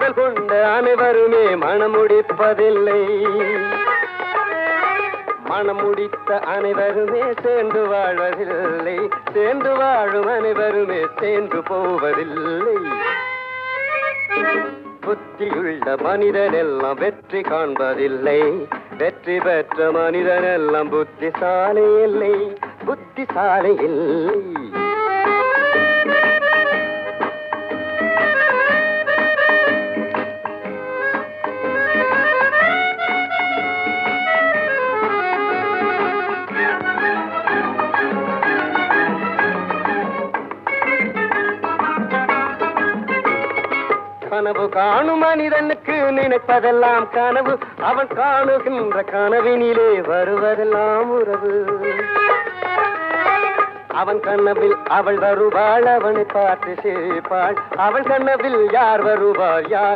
காதல் கொண்ட அனைவருமே மணமுடிப்பதில்லை. மணமுடித்த அனைவருமே சேர்ந்து வாழ்வதில்லை. சேர்ந்து வாழும் அனைவருமே சேர்ந்து போவதில்லை. புத்தியுள்ள மனிதனெல்லாம் வெற்றி காண்பதில்லை. வெற்றி பெற்ற மனிதனெல்லாம் புத்திசாலி இல்லை. புத்திசாலி இல்லை. கனவு காணும் மனிதனுக்கு நினைப்பதெல்லாம் கனவு. அவன் காணுகின்ற கனவினிலே வருவதெல்லாம் உறவு. அவன் கனவில் அவள் வருவாள், அவனை பார்த்து சிரிப்பாள். அவள் கனவில் யார் வருவார், யார்